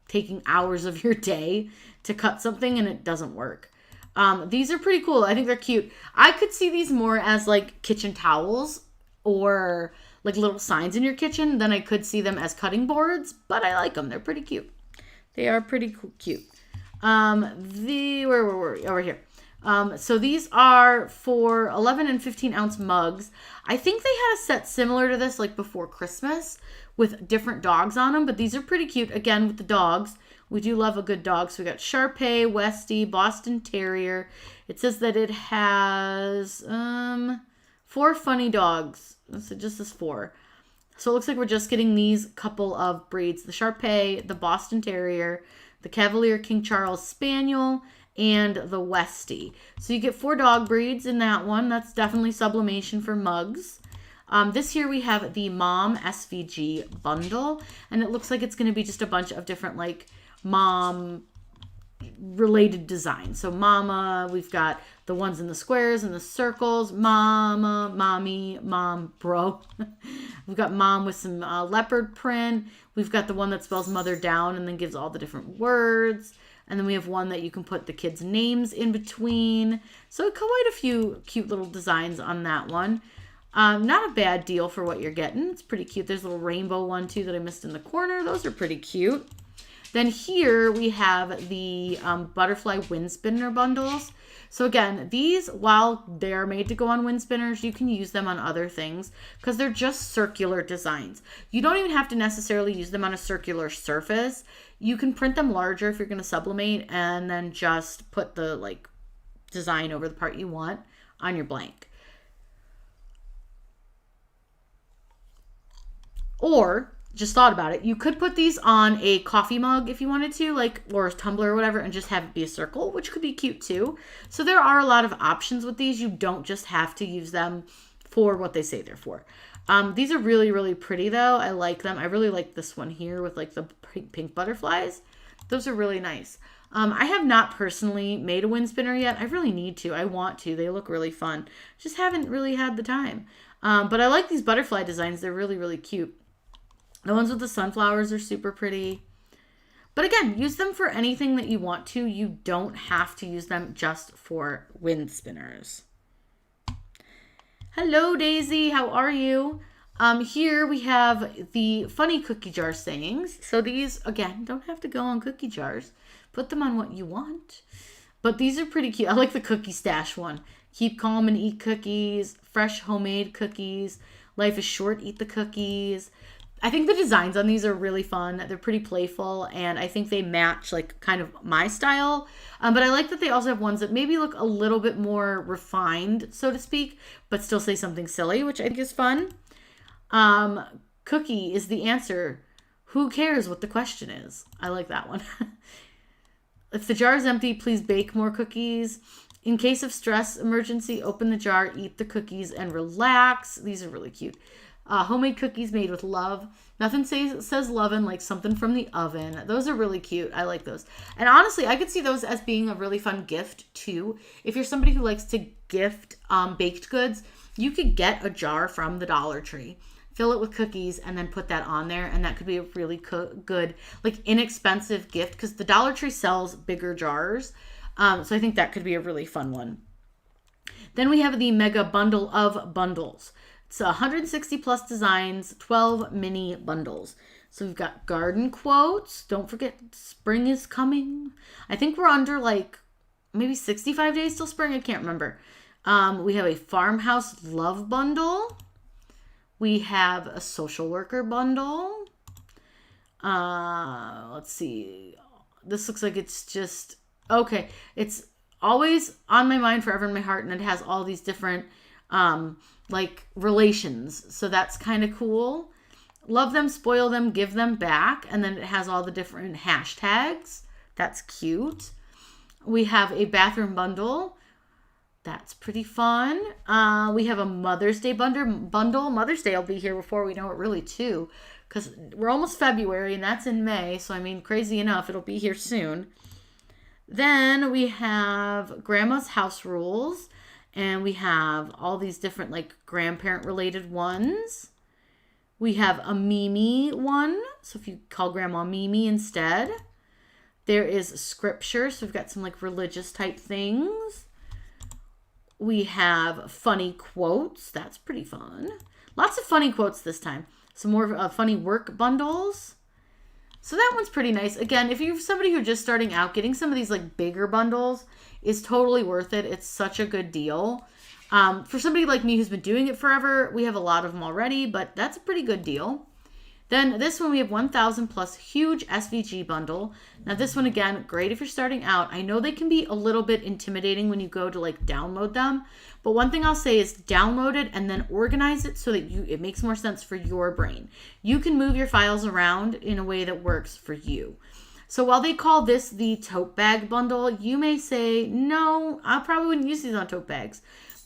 taking hours of your day to cut something and it doesn't work. These are pretty cool. I think they're cute. I could see these more as like kitchen towels or like little signs in your kitchen than I could see them as cutting boards, but I like them. They're pretty cute. They are pretty cute. Where were we? Over here. So these are for 11 and 15 ounce mugs. I think they had a set similar to this like before Christmas with different dogs on them, but these are pretty cute. Again, with the dogs. We do love a good dog. So we got Shar-Pei, Westie, Boston Terrier. It says that it has 4 funny dogs. So just this 4. So it looks like we're just getting these couple of breeds. The Shar-Pei, the Boston Terrier, the Cavalier King Charles Spaniel, and the Westie. So you get 4 dog breeds in that one. That's definitely sublimation for mugs. This year we have the Mom SVG Bundle. And it looks like it's going to be just a bunch of different like mom related designs. So mama, we've got the ones in the squares and the circles, mama, mommy, mom, bro. We've got mom with some leopard print. We've got the one that spells mother down and then gives all the different words. And then we have one that you can put the kids' names in between. So quite a few cute little designs on that one. Not a bad deal for what you're getting. It's pretty cute. There's a little rainbow one too that I missed in the corner. Those are pretty cute. Then here we have the butterfly wind spinner bundles. So again, these, while they're made to go on wind spinners, you can use them on other things because they're just circular designs. You don't even have to necessarily use them on a circular surface. You can print them larger if you're going to sublimate and then just put the like design over the part you want on your blank. Or, just thought about it, you could put these on a coffee mug if you wanted to, like, or a tumbler or whatever, and just have it be a circle, which could be cute too. So there are a lot of options with these. You don't just have to use them for what they say they're for. These are really, really pretty though. I like them. I really like this one here with like the pink butterflies. Those are really nice. I have not personally made a wind spinner yet. I really need to. I want to. They look really fun. Just haven't really had the time. But I like these butterfly designs. They're really, really cute. The ones with the sunflowers are super pretty. But again, use them for anything that you want to. You don't have to use them just for wind spinners. Hello, Daisy. How are you? Here we have the funny cookie jar sayings. So these, again, don't have to go on cookie jars. Put them on what you want. But these are pretty cute. I like the cookie stash one. Keep calm and eat cookies. Fresh homemade cookies. Life is short, eat the cookies. I think the designs on these are really fun. They're pretty playful, and I think they match like kind of my style. But I like that they also have ones that maybe look a little bit more refined, so to speak, but still say something silly, which I think is fun. Cookie is the answer. Who cares what the question is? I like that one. If the jar is empty, please bake more cookies. In case of stress emergency, open the jar, eat the cookies, and relax. These are really cute. Homemade cookies made with love. Nothing says lovin' like something from the oven. Those are really cute. I like those. And honestly, I could see those as being a really fun gift too. If you're somebody who likes to gift baked goods, you could get a jar from the Dollar Tree, fill it with cookies, and then put that on there. And that could be a really good, like inexpensive gift because the Dollar Tree sells bigger jars. So I think that could be a really fun one. Then we have the mega bundle of bundles. It's 160 plus designs, 12 mini bundles. So we've got garden quotes. Don't forget, spring is coming. I think we're under like maybe 65 days till spring. I can't remember. We have a farmhouse love bundle. We have a social worker bundle. Let's see. This looks like it's just, okay. It's always on my mind, forever in my heart. And it has all these different, like relations. So that's kind of cool. Love them, spoil them, give them back. And then it has all the different hashtags. That's cute. We have a bathroom bundle. That's pretty fun. We have a Mother's Day bundle. Mother's Day will be here before we know it really too. Because we're almost February and that's in May. So I mean, crazy enough, it'll be here soon. Then we have Grandma's House Rules. And we have all these different like grandparent related ones. We have a Mimi one. So if you call Grandma Mimi instead. There is scripture. So we've got some like religious type things. We have funny quotes. That's pretty fun. Lots of funny quotes this time. Some more funny work bundles. So that one's pretty nice. Again, if you're somebody who's just starting out, getting some of these like bigger bundles is totally worth it. It's such a good deal. For somebody like me who's been doing it forever, we have a lot of them already, but that's a pretty good deal. Then this one, we have 1,000 plus huge SVG bundle. Now this one, again, great if you're starting out. I know they can be a little bit intimidating when you go to like download them. But one thing I'll say is download it and then organize it so that it makes more sense for your brain. You can move your files around in a way that works for you. So while they call this the tote bag bundle, you may say, no, I probably wouldn't use these on tote bags.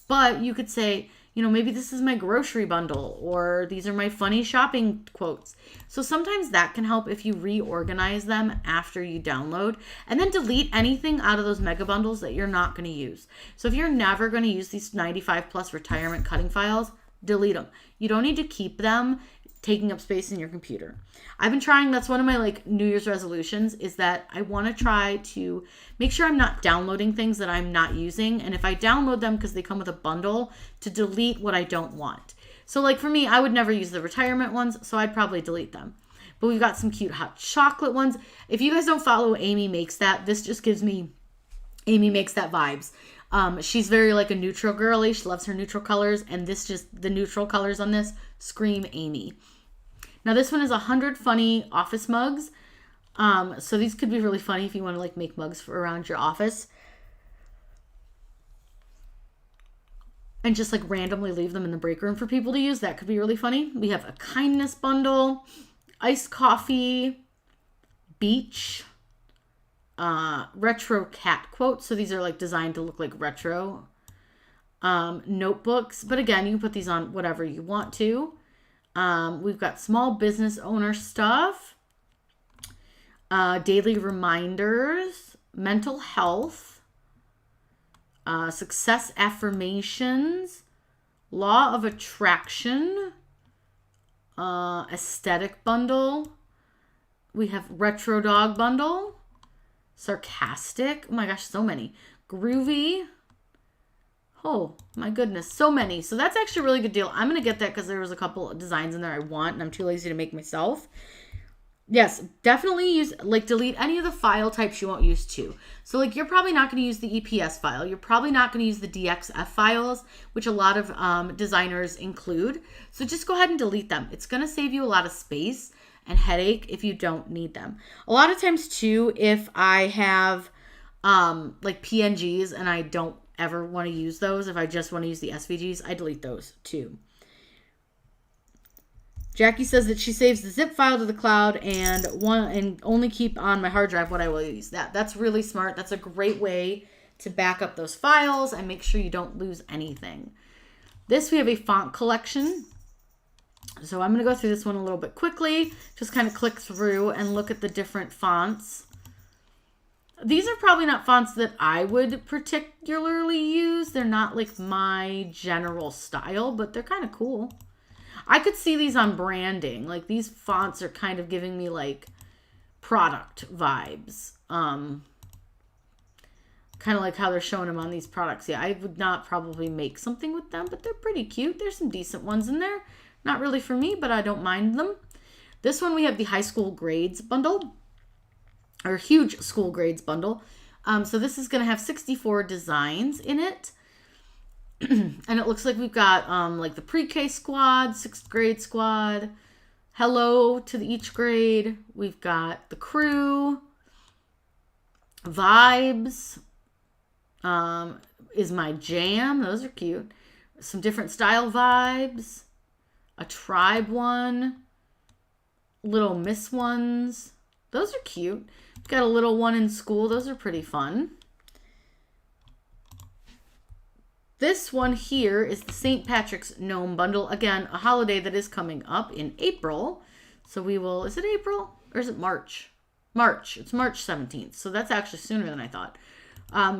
But you could say, you know, maybe this is my grocery bundle or these are my funny shopping quotes. So sometimes that can help if you reorganize them after you download and then delete anything out of those mega bundles that you're not going to use. So if you're never going to use these 95 plus retirement cutting files, delete them. You don't need to keep them taking up space in your computer. I've been trying, that's one of my like New Year's resolutions, is that I want to try to make sure I'm not downloading things that I'm not using. And if I download them because they come with a bundle, to delete what I don't want. So like for me, I would never use the retirement ones, so I'd probably delete them. But we've got some cute hot chocolate ones. If you guys don't follow Amy Makes That, this just gives me Amy Makes That vibes. She's very like a neutral girly. She loves her neutral colors. And the neutral colors on this scream Amy. Now this one is 100 funny office mugs. So these could be really funny if you want to like make mugs for around your office. And just like randomly leave them in the break room for people to use. That could be really funny. We have a kindness bundle, iced coffee, beach, retro cat quotes. So these are like designed to look like retro. Notebooks. But again, you can put these on whatever you want to. We've got small business owner stuff. Daily reminders. Mental health. Success affirmations, law of attraction, aesthetic bundle. We have retro dog bundle, sarcastic. Oh my gosh, so many. Groovy. Oh my goodness, so many. So that's actually a really good deal. I'm going to get that because there was a couple of designs in there I want and I'm too lazy to make myself. Yes, definitely delete any of the file types you won't use too. So like you're probably not going to use the EPS file. You're probably not going to use the DXF files, which a lot of designers include. So just go ahead and delete them. It's going to save you a lot of space and headache if you don't need them. A lot of times too, if I have like PNGs and I don't ever want to use those, if I just want to use the SVGs, I delete those too. Jackie says that she saves the zip file to the cloud and only keep on my hard drive what I will use. That's really smart. That's a great way to back up those files and make sure you don't lose anything. This, we have a font collection. So I'm going to go through this one a little bit quickly. Just kind of click through and look at the different fonts. These are probably not fonts that I would particularly use. They're not like my general style, but they're kind of cool. I could see these on branding. Like these fonts are kind of giving me like product vibes. Kind of like how they're showing them on these products. Yeah, I would not probably make something with them, but they're pretty cute. There's some decent ones in there. Not really for me, but I don't mind them. This one we have the high school grades bundle. Or huge school grades bundle. So this is going to have 64 designs in it. And it looks like we've got like the pre-K squad, 6th grade squad, hello to each grade. We've got the crew, vibes, is my jam. Those are cute. Some different style vibes, a tribe one, little miss ones. Those are cute. We've got a little one in school. Those are pretty fun. This one here is the St. Patrick's Gnome Bundle. Again, a holiday that is coming up in April. So we will, is it April or is it March? March. It's March 17th. So that's actually sooner than I thought.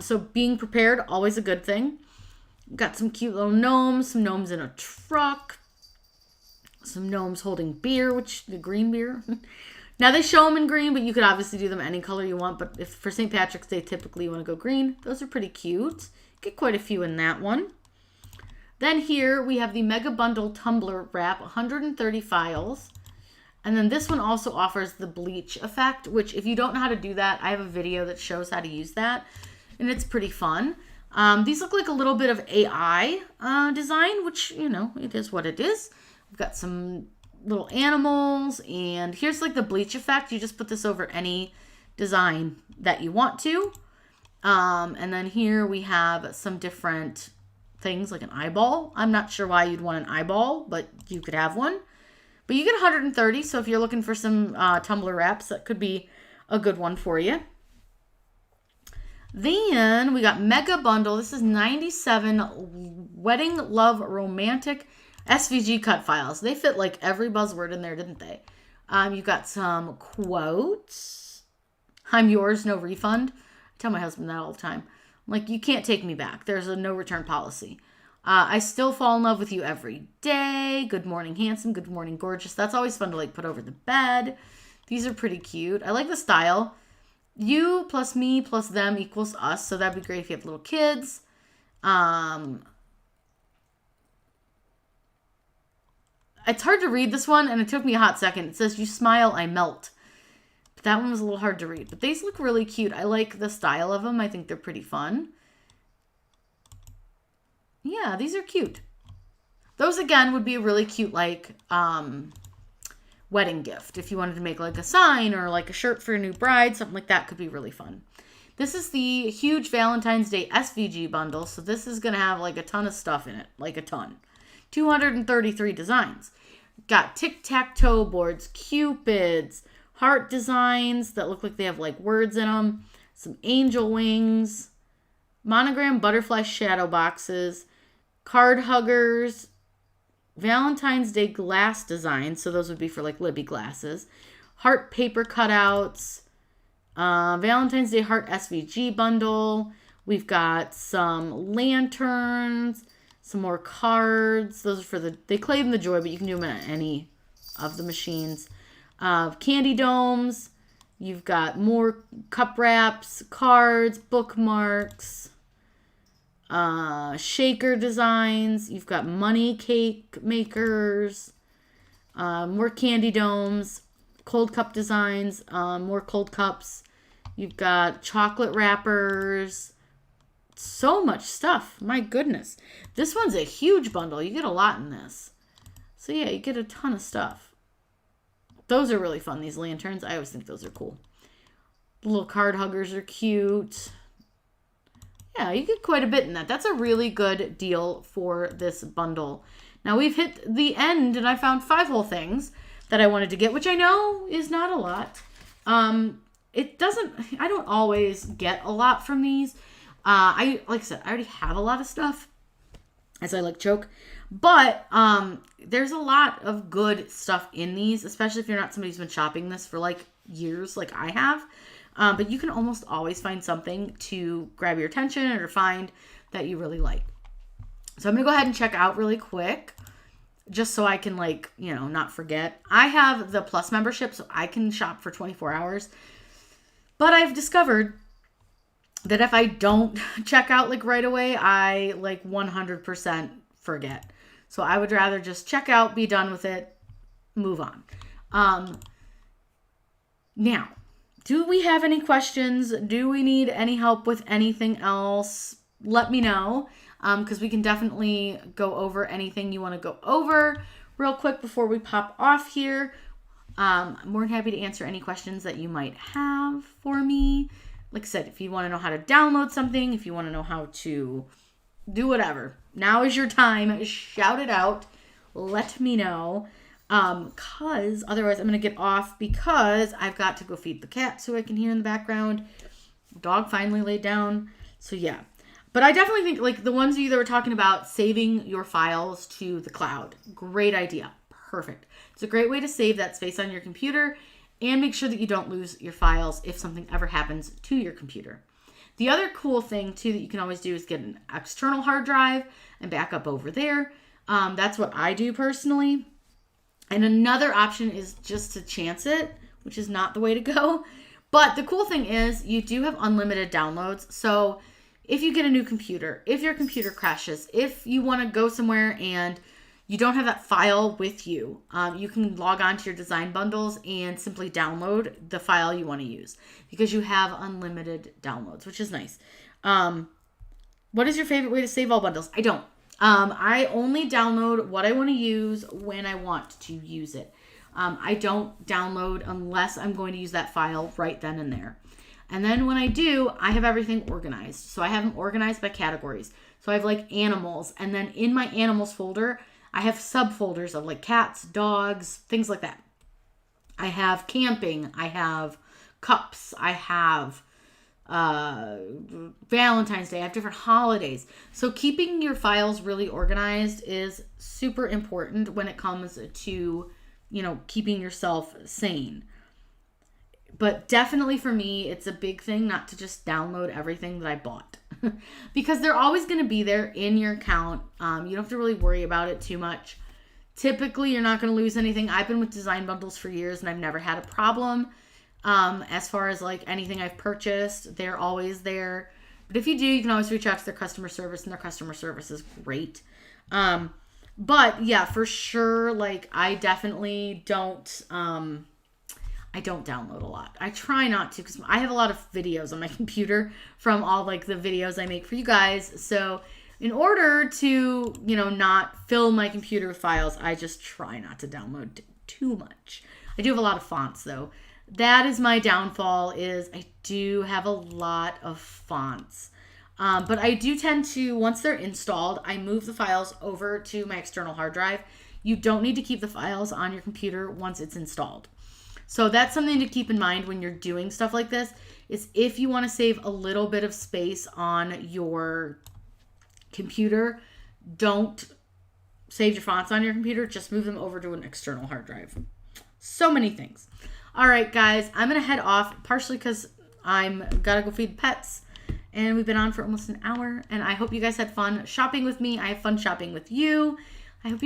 So being prepared, always a good thing. Got some cute little gnomes, some gnomes in a truck, some gnomes holding beer, which the green beer. Now they show them in green, but you could obviously do them any color you want. But if for St. Patrick's Day, typically you want to go green. Those are pretty cute. Get quite a few in that one. Then here we have the Mega Bundle Tumblr wrap, 130 files. And then this one also offers the bleach effect, which if you don't know how to do that, I have a video that shows how to use that. And it's pretty fun. These look like a little bit of AI design, which, you know, it is what it is. We've got some little animals. And here's like the bleach effect. You just put this over any design that you want to. And then here we have some different things like an eyeball. I'm not sure why you'd want an eyeball, but you could have one. But you get 130, so if you're looking for some Tumblr wraps, that could be a good one for you. Then we got Mega Bundle. This is 97 Wedding Love Romantic SVG cut files. They fit like every buzzword in there, didn't they? You've got some quotes. I'm yours, no refund. I tell my husband that all the time. I'm like, you can't take me back. There's a no return policy. I still fall in love with you every day. Good morning, handsome. Good morning, gorgeous. That's always fun to like put over the bed. These are pretty cute. I like the style. You plus me plus them equals us. So that'd be great if you have little kids. It's hard to read this one, and it took me a hot second. It says, you smile, I melt. But that one was a little hard to read. But these look really cute. I like the style of them. I think they're pretty fun. Yeah, these are cute. Those, again, would be a really cute, like, wedding gift. If you wanted to make, like, a sign or, like, a shirt for a new bride, something like that could be really fun. This is the huge Valentine's Day SVG bundle, so this is going to have, like, a ton of stuff in it. Like, a ton. 233 designs. Got tic-tac-toe boards, cupids, heart designs that look like they have, like, words in them, some angel wings, monogram butterfly shadow boxes, card huggers, Valentine's Day glass designs, so those would be for, like, Libby glasses, heart paper cutouts, Valentine's Day Heart SVG Bundle. We've got some lanterns, some more cards. Those are for they claim the joy, but you can do them at any of the machines. Candy domes. You've got more cup wraps, cards, bookmarks, shaker designs. You've got money cake makers, more candy domes, cold cup designs, more cold cups. You've got chocolate wrappers. So much stuff. My goodness. This one's a huge bundle. You get a lot in this. So yeah, you get a ton of stuff. Those are really fun, these lanterns. I always think those are cool. The little card huggers are cute. Yeah, you get quite a bit in that. That's a really good deal for this bundle. Now we've hit the end and I found 5 whole things that I wanted to get, which I know is not a lot. I don't always get a lot from these. Like I said, I already have a lot of stuff, as I like joke, but there's a lot of good stuff in these, especially if you're not somebody who's been shopping this for like years like I have. But you can almost always find something to grab your attention or find that you really like. So I'm going to go ahead and check out really quick, just so I can, like, you know, not forget. I have the Plus membership, so I can shop for 24 hours. But I've discovered that if I don't check out, like, right away, I, like, 100% forget. So I would rather just check out, be done with it, move on. Now, do we have any questions? Do we need any help with anything else? Let me know, because we can definitely go over anything you want to go over real quick before we pop off here. I'm more than happy to answer any questions that you might have for me. Like I said, if you want to know how to download something, if you want to know how to do whatever, now is your time. Shout it out. Let me know. Because otherwise I'm going to get off because I've got to go feed the cat so I can hear in the background. Dog finally laid down. So yeah. But I definitely think, like, the ones of you that were talking about saving your files to the cloud. Great idea. Perfect. It's a great way to save that space on your computer and make sure that you don't lose your files if something ever happens to your computer. The other cool thing, too, that you can always do is get an external hard drive and back up over there. That's what I do personally. And another option is just to chance it, which is not the way to go. But the cool thing is you do have unlimited downloads. So if you get a new computer, if your computer crashes, if you want to go somewhere and you don't have that file with you, you can log on to your design bundles and simply download the file you want to use because you have unlimited downloads, which is nice. What is your favorite way to save all bundles? I don't. I only download what I want to use when I want to use it. I don't download unless I'm going to use that file right then and there. And then when I do, I have everything organized. So I have them organized by categories. So I have like animals. And then in my animals folder, I have subfolders of like cats, dogs, things like that. I have camping. I have cups. I have Valentine's Day. I have different holidays. So keeping your files really organized is super important when it comes to, you know, keeping yourself sane. But definitely for me, it's a big thing not to just download everything that I bought because they're always going to be there in your account. You don't have to really worry about it too much. Typically, you're not going to lose anything. I've been with design bundles for years and I've never had a problem. As far as like anything I've purchased, they're always there. But if you do, you can always reach out to their customer service and their customer service is great. But yeah, for sure. Like I definitely don't, I don't download a lot. I try not to because I have a lot of videos on my computer from all like the videos I make for you guys. So in order to, not fill my computer with files, I just try not to download too much. I do have a lot of fonts though. That is my downfall, is I do have a lot of fonts. But I do tend to, once they're installed, I move the files over to my external hard drive. You don't need to keep the files on your computer once it's installed. So that's something to keep in mind when you're doing stuff like this, is if you want to save a little bit of space on your computer, don't save your fonts on your computer, just move them over to an external hard drive. So many things. All right, guys, I'm going to head off, partially because I'm got to go feed the pets. And we've been on for almost an hour. And I hope you guys had fun shopping with me. I have fun shopping with you. I hope you